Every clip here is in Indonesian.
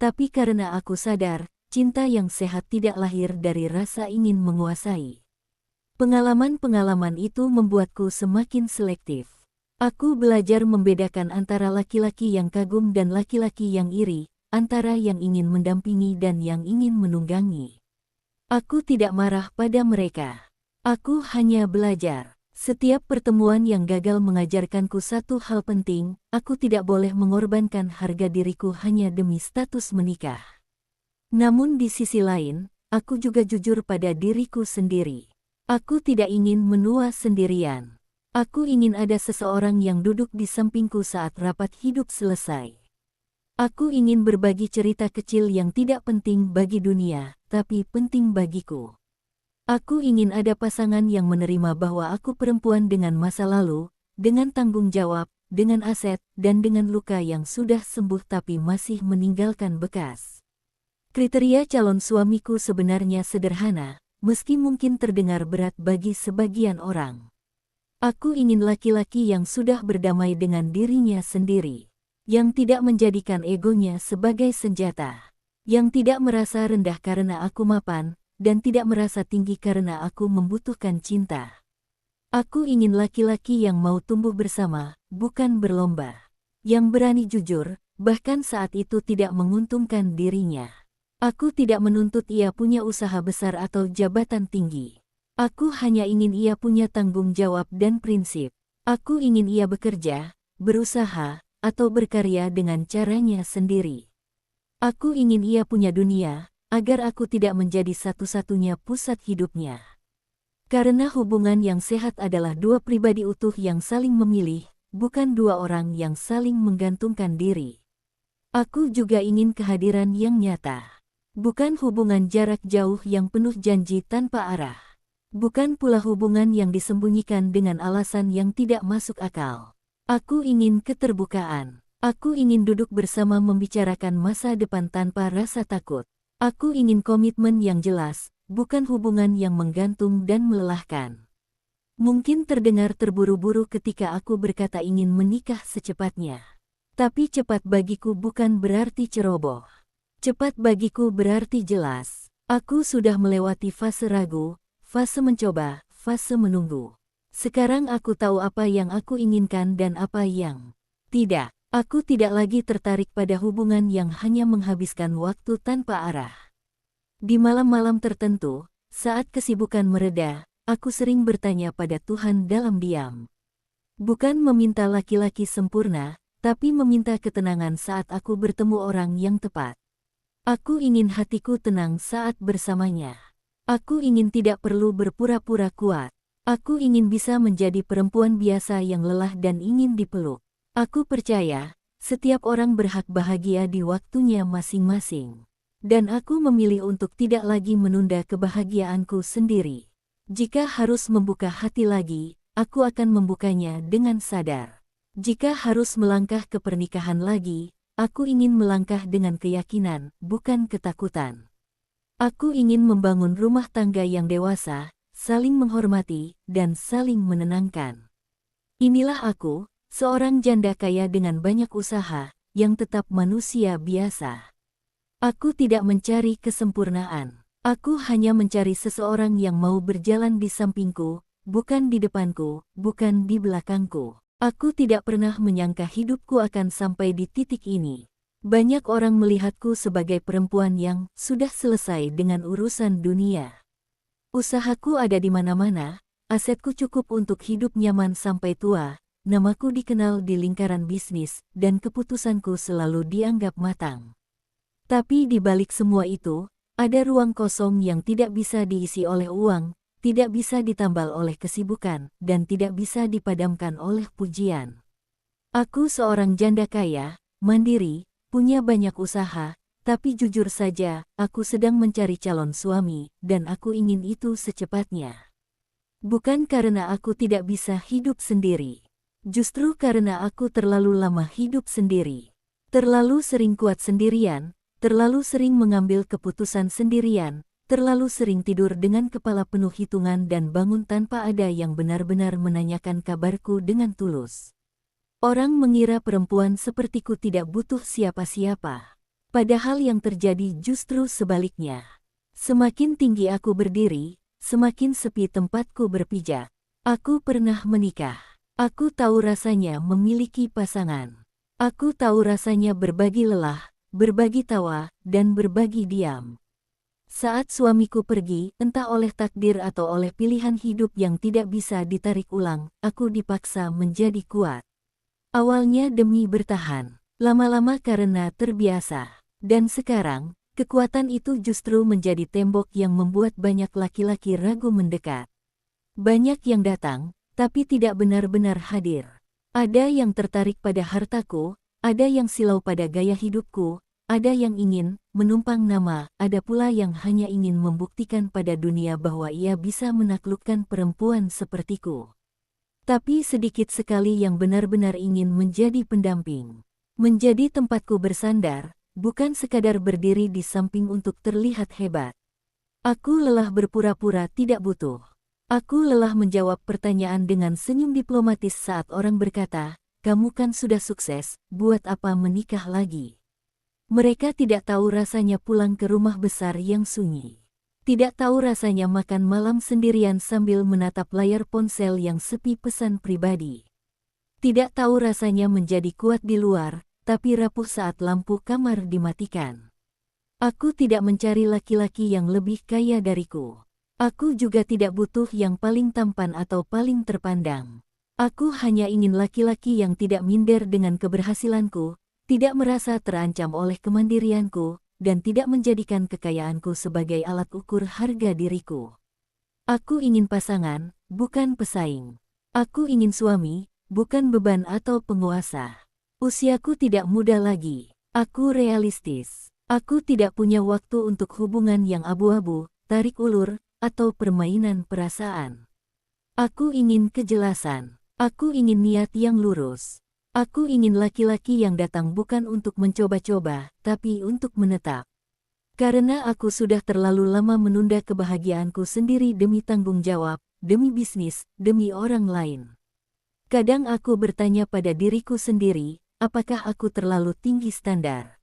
Tapi karena aku sadar, cinta yang sehat tidak lahir dari rasa ingin menguasai. Pengalaman-pengalaman itu membuatku semakin selektif. Aku belajar membedakan antara laki-laki yang kagum dan laki-laki yang iri, antara yang ingin mendampingi dan yang ingin menunggangi. Aku tidak marah pada mereka. Aku hanya belajar. Setiap pertemuan yang gagal mengajarkanku satu hal penting, aku tidak boleh mengorbankan harga diriku hanya demi status menikah. Namun di sisi lain, aku juga jujur pada diriku sendiri. Aku tidak ingin menua sendirian. Aku ingin ada seseorang yang duduk di sampingku saat rapat hidup selesai. Aku ingin berbagi cerita kecil yang tidak penting bagi dunia, tapi penting bagiku. Aku ingin ada pasangan yang menerima bahwa aku perempuan dengan masa lalu, dengan tanggung jawab, dengan aset, dan dengan luka yang sudah sembuh tapi masih meninggalkan bekas. Kriteria calon suamiku sebenarnya sederhana, meski mungkin terdengar berat bagi sebagian orang. Aku ingin laki-laki yang sudah berdamai dengan dirinya sendiri, yang tidak menjadikan egonya sebagai senjata, yang tidak merasa rendah karena aku mapan, dan tidak merasa tinggi karena aku membutuhkan cinta. Aku ingin laki-laki yang mau tumbuh bersama, bukan berlomba, yang berani jujur, bahkan saat itu tidak menguntungkan dirinya. Aku tidak menuntut ia punya usaha besar atau jabatan tinggi. Aku hanya ingin ia punya tanggung jawab dan prinsip. Aku ingin ia bekerja, berusaha, atau berkarya dengan caranya sendiri. Aku ingin ia punya dunia, agar aku tidak menjadi satu-satunya pusat hidupnya. Karena hubungan yang sehat adalah dua pribadi utuh yang saling memilih, bukan dua orang yang saling menggantungkan diri. Aku juga ingin kehadiran yang nyata. Bukan hubungan jarak jauh yang penuh janji tanpa arah. Bukan pula hubungan yang disembunyikan dengan alasan yang tidak masuk akal. Aku ingin keterbukaan. Aku ingin duduk bersama membicarakan masa depan tanpa rasa takut. Aku ingin komitmen yang jelas, bukan hubungan yang menggantung dan melelahkan. Mungkin terdengar terburu-buru ketika aku berkata ingin menikah secepatnya. Tapi cepat bagiku bukan berarti ceroboh. Cepat bagiku berarti jelas. Aku sudah melewati fase ragu, fase mencoba, fase menunggu. Sekarang aku tahu apa yang aku inginkan dan apa yang tidak. Aku tidak lagi tertarik pada hubungan yang hanya menghabiskan waktu tanpa arah. Di malam-malam tertentu, saat kesibukan mereda, aku sering bertanya pada Tuhan dalam diam. Bukan meminta laki-laki sempurna, tapi meminta ketenangan saat aku bertemu orang yang tepat. Aku ingin hatiku tenang saat bersamanya. Aku ingin tidak perlu berpura-pura kuat. Aku ingin bisa menjadi perempuan biasa yang lelah dan ingin dipeluk. Aku percaya, setiap orang berhak bahagia di waktunya masing-masing. Dan aku memilih untuk tidak lagi menunda kebahagiaanku sendiri. Jika harus membuka hati lagi, aku akan membukanya dengan sadar. Jika harus melangkah ke pernikahan lagi, aku ingin melangkah dengan keyakinan, bukan ketakutan. Aku ingin membangun rumah tangga yang dewasa, saling menghormati, dan saling menenangkan. Inilah aku, seorang janda kaya dengan banyak usaha, yang tetap manusia biasa. Aku tidak mencari kesempurnaan. Aku hanya mencari seseorang yang mau berjalan di sampingku, bukan di depanku, bukan di belakangku. Aku tidak pernah menyangka hidupku akan sampai di titik ini. Banyak orang melihatku sebagai perempuan yang sudah selesai dengan urusan dunia. Usahaku ada di mana-mana, asetku cukup untuk hidup nyaman sampai tua, namaku dikenal di lingkaran bisnis, dan keputusanku selalu dianggap matang. Tapi di balik semua itu, ada ruang kosong yang tidak bisa diisi oleh uang, tidak bisa ditambal oleh kesibukan, dan tidak bisa dipadamkan oleh pujian. Aku seorang janda kaya, mandiri, punya banyak usaha, tapi jujur saja, aku sedang mencari calon suami, dan aku ingin itu secepatnya. Bukan karena aku tidak bisa hidup sendiri. Justru karena aku terlalu lama hidup sendiri. Terlalu sering kuat sendirian, terlalu sering mengambil keputusan sendirian, terlalu sering tidur dengan kepala penuh hitungan dan bangun tanpa ada yang benar-benar menanyakan kabarku dengan tulus. Orang mengira perempuan sepertiku tidak butuh siapa-siapa. Padahal yang terjadi justru sebaliknya. Semakin tinggi aku berdiri, semakin sepi tempatku berpijak. Aku pernah menikah. Aku tahu rasanya memiliki pasangan. Aku tahu rasanya berbagi lelah, berbagi tawa, dan berbagi diam. Saat suamiku pergi, entah oleh takdir atau oleh pilihan hidup yang tidak bisa ditarik ulang, aku dipaksa menjadi kuat. Awalnya demi bertahan, lama-lama karena terbiasa. Dan sekarang, kekuatan itu justru menjadi tembok yang membuat banyak laki-laki ragu mendekat. Banyak yang datang, tapi tidak benar-benar hadir. Ada yang tertarik pada hartaku, ada yang silau pada gaya hidupku, ada yang ingin menumpang nama, ada pula yang hanya ingin membuktikan pada dunia bahwa ia bisa menaklukkan perempuan sepertiku. Tapi sedikit sekali yang benar-benar ingin menjadi pendamping. Menjadi tempatku bersandar, bukan sekadar berdiri di samping untuk terlihat hebat. Aku lelah berpura-pura tidak butuh. Aku lelah menjawab pertanyaan dengan senyum diplomatis saat orang berkata, "Kamu kan sudah sukses, buat apa menikah lagi?" Mereka tidak tahu rasanya pulang ke rumah besar yang sunyi. Tidak tahu rasanya makan malam sendirian sambil menatap layar ponsel yang sepi pesan pribadi. Tidak tahu rasanya menjadi kuat di luar, tapi rapuh saat lampu kamar dimatikan. Aku tidak mencari laki-laki yang lebih kaya dariku. Aku juga tidak butuh yang paling tampan atau paling terpandang. Aku hanya ingin laki-laki yang tidak minder dengan keberhasilanku, tidak merasa terancam oleh kemandirianku, dan tidak menjadikan kekayaanku sebagai alat ukur harga diriku. Aku ingin pasangan, bukan pesaing. Aku ingin suami, bukan beban atau penguasa. Usiaku tidak muda lagi. Aku realistis. Aku tidak punya waktu untuk hubungan yang abu-abu, tarik ulur, atau permainan perasaan. Aku ingin kejelasan. Aku ingin niat yang lurus. Aku ingin laki-laki yang datang bukan untuk mencoba-coba, tapi untuk menetap. Karena aku sudah terlalu lama menunda kebahagiaanku sendiri demi tanggung jawab, demi bisnis, demi orang lain. Kadang aku bertanya pada diriku sendiri, apakah aku terlalu tinggi standar?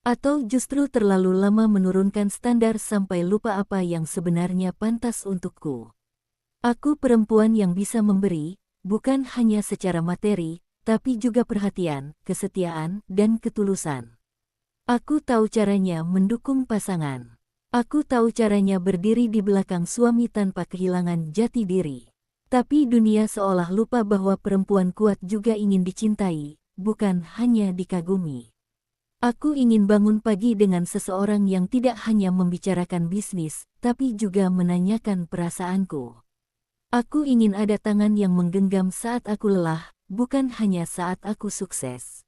Atau justru terlalu lama menurunkan standar sampai lupa apa yang sebenarnya pantas untukku? Aku perempuan yang bisa memberi, bukan hanya secara materi, tapi juga perhatian, kesetiaan, dan ketulusan. Aku tahu caranya mendukung pasangan. Aku tahu caranya berdiri di belakang suami tanpa kehilangan jati diri. Tapi dunia seolah lupa bahwa perempuan kuat juga ingin dicintai, bukan hanya dikagumi. Aku ingin bangun pagi dengan seseorang yang tidak hanya membicarakan bisnis, tapi juga menanyakan perasaanku. Aku ingin ada tangan yang menggenggam saat aku lelah, bukan hanya saat aku sukses.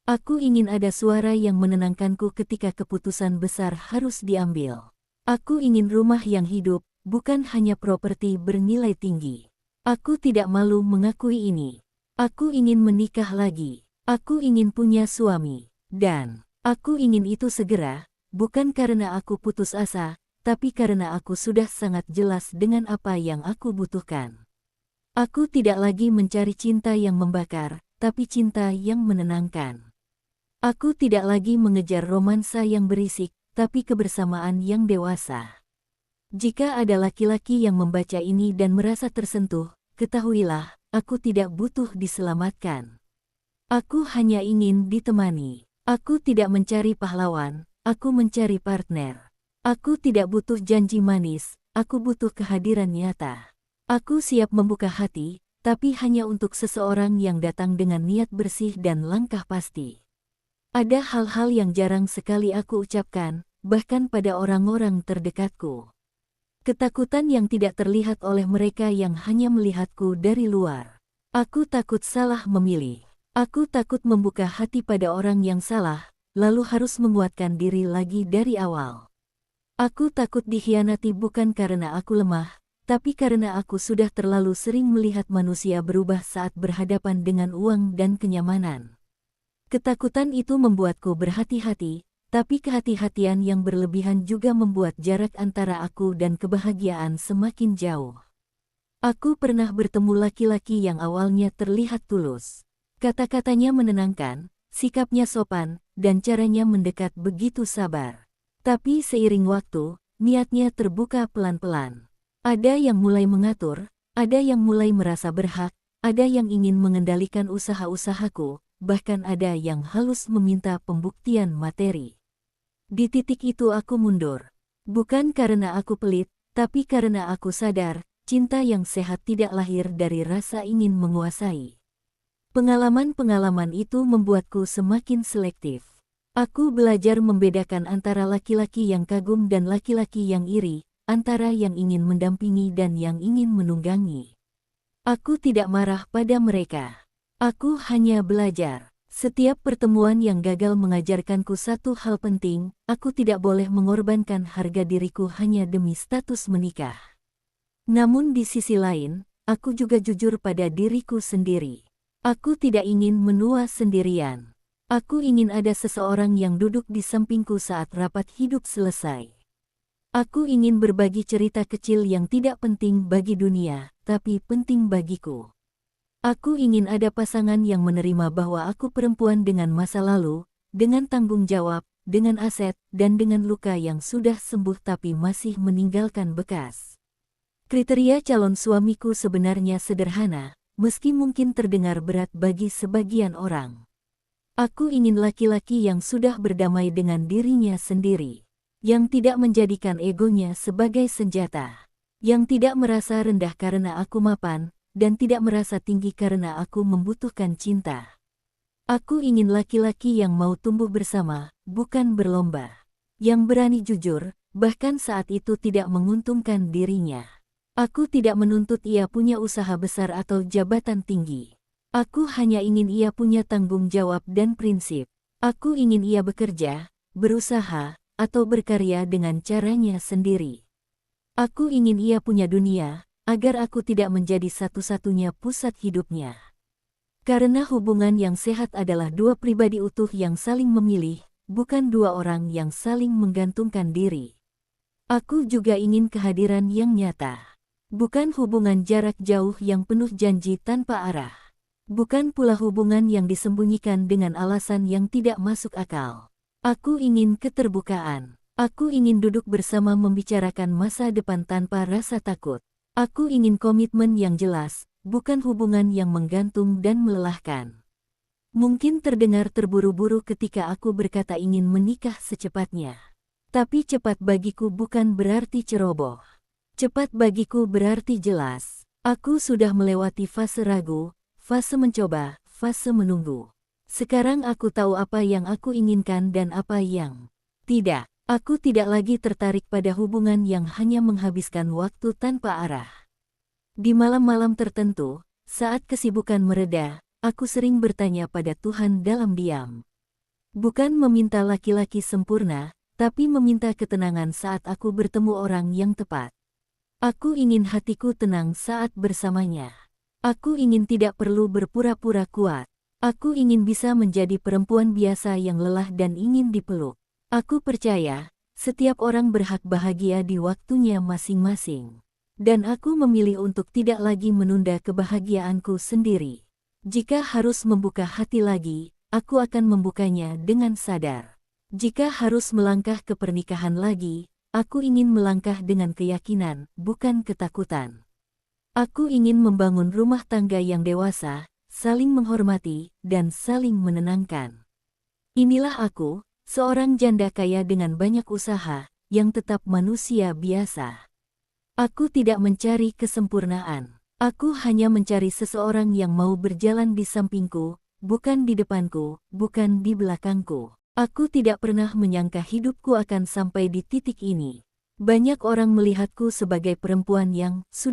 Aku ingin ada suara yang menenangkanku ketika keputusan besar harus diambil. Aku ingin rumah yang hidup, bukan hanya properti bernilai tinggi. Aku tidak malu mengakui ini. Aku ingin menikah lagi. Aku ingin punya suami. Dan aku ingin itu segera, bukan karena aku putus asa, tapi karena aku sudah sangat jelas dengan apa yang aku butuhkan. Aku tidak lagi mencari cinta yang membakar, tapi cinta yang menenangkan. Aku tidak lagi mengejar romansa yang berisik, tapi kebersamaan yang dewasa. Jika ada laki-laki yang membaca ini dan merasa tersentuh, ketahuilah, aku tidak butuh diselamatkan. Aku hanya ingin ditemani. Aku tidak mencari pahlawan, aku mencari partner. Aku tidak butuh janji manis, aku butuh kehadiran nyata. Aku siap membuka hati, tapi hanya untuk seseorang yang datang dengan niat bersih dan langkah pasti. Ada hal-hal yang jarang sekali aku ucapkan, bahkan pada orang-orang terdekatku. Ketakutan yang tidak terlihat oleh mereka yang hanya melihatku dari luar. Aku takut salah memilih. Aku takut membuka hati pada orang yang salah, lalu harus menguatkan diri lagi dari awal. Aku takut dikhianati bukan karena aku lemah, tapi karena aku sudah terlalu sering melihat manusia berubah saat berhadapan dengan uang dan kenyamanan. Ketakutan itu membuatku berhati-hati, tapi kehati-hatian yang berlebihan juga membuat jarak antara aku dan kebahagiaan semakin jauh. Aku pernah bertemu laki-laki yang awalnya terlihat tulus. Kata-katanya menenangkan, sikapnya sopan, dan caranya mendekat begitu sabar. Tapi seiring waktu, niatnya terbuka pelan-pelan. Ada yang mulai mengatur, ada yang mulai merasa berhak, ada yang ingin mengendalikan usaha-usahaku, bahkan ada yang halus meminta pembuktian materi. Di titik itu aku mundur. Bukan karena aku pelit, tapi karena aku sadar, cinta yang sehat tidak lahir dari rasa ingin menguasai. Pengalaman-pengalaman itu membuatku semakin selektif. Aku belajar membedakan antara laki-laki yang kagum dan laki-laki yang iri, antara yang ingin mendampingi dan yang ingin menunggangi. Aku tidak marah pada mereka. Aku hanya belajar. Setiap pertemuan yang gagal mengajarkanku satu hal penting, aku tidak boleh mengorbankan harga diriku hanya demi status menikah. Namun di sisi lain, aku juga jujur pada diriku sendiri. Aku tidak ingin menua sendirian. Aku ingin ada seseorang yang duduk di sampingku saat rapat hidup selesai. Aku ingin berbagi cerita kecil yang tidak penting bagi dunia, tapi penting bagiku. Aku ingin ada pasangan yang menerima bahwa aku perempuan dengan masa lalu, dengan tanggung jawab, dengan aset, dan dengan luka yang sudah sembuh tapi masih meninggalkan bekas. Kriteria calon suamiku sebenarnya sederhana, meski mungkin terdengar berat bagi sebagian orang. Aku ingin laki-laki yang sudah berdamai dengan dirinya sendiri, yang tidak menjadikan egonya sebagai senjata, yang tidak merasa rendah karena aku mapan, dan tidak merasa tinggi karena aku membutuhkan cinta. Aku ingin laki-laki yang mau tumbuh bersama, bukan berlomba, yang berani jujur, bahkan saat itu tidak menguntungkan dirinya. Aku tidak menuntut ia punya usaha besar atau jabatan tinggi. Aku hanya ingin ia punya tanggung jawab dan prinsip. Aku ingin ia bekerja, berusaha, atau berkarya dengan caranya sendiri. Aku ingin ia punya dunia, agar aku tidak menjadi satu-satunya pusat hidupnya. Karena hubungan yang sehat adalah dua pribadi utuh yang saling memilih, bukan dua orang yang saling menggantungkan diri. Aku juga ingin kehadiran yang nyata. Bukan hubungan jarak jauh yang penuh janji tanpa arah. Bukan pula hubungan yang disembunyikan dengan alasan yang tidak masuk akal. Aku ingin keterbukaan. Aku ingin duduk bersama membicarakan masa depan tanpa rasa takut. Aku ingin komitmen yang jelas, bukan hubungan yang menggantung dan melelahkan. Mungkin terdengar terburu-buru ketika aku berkata ingin menikah secepatnya. Tapi cepat bagiku bukan berarti ceroboh. Cepat bagiku berarti jelas. Aku sudah melewati fase ragu, fase mencoba, fase menunggu. Sekarang aku tahu apa yang aku inginkan dan apa yang tidak. Aku tidak lagi tertarik pada hubungan yang hanya menghabiskan waktu tanpa arah. Di malam-malam tertentu, saat kesibukan mereda, aku sering bertanya pada Tuhan dalam diam. Bukan meminta laki-laki sempurna, tapi meminta ketenangan saat aku bertemu orang yang tepat. Aku ingin hatiku tenang saat bersamanya. Aku ingin tidak perlu berpura-pura kuat. Aku ingin bisa menjadi perempuan biasa yang lelah dan ingin dipeluk. Aku percaya, setiap orang berhak bahagia di waktunya masing-masing. Dan aku memilih untuk tidak lagi menunda kebahagiaanku sendiri. Jika harus membuka hati lagi, aku akan membukanya dengan sadar. Jika harus melangkah ke pernikahan lagi, aku ingin melangkah dengan keyakinan, bukan ketakutan. Aku ingin membangun rumah tangga yang dewasa, saling menghormati, dan saling menenangkan. Inilah aku, seorang janda kaya dengan banyak usaha, yang tetap manusia biasa. Aku tidak mencari kesempurnaan. Aku hanya mencari seseorang yang mau berjalan di sampingku, bukan di depanku, bukan di belakangku. Aku tidak pernah menyangka hidupku akan sampai di titik ini. Banyak orang melihatku sebagai perempuan yang sudah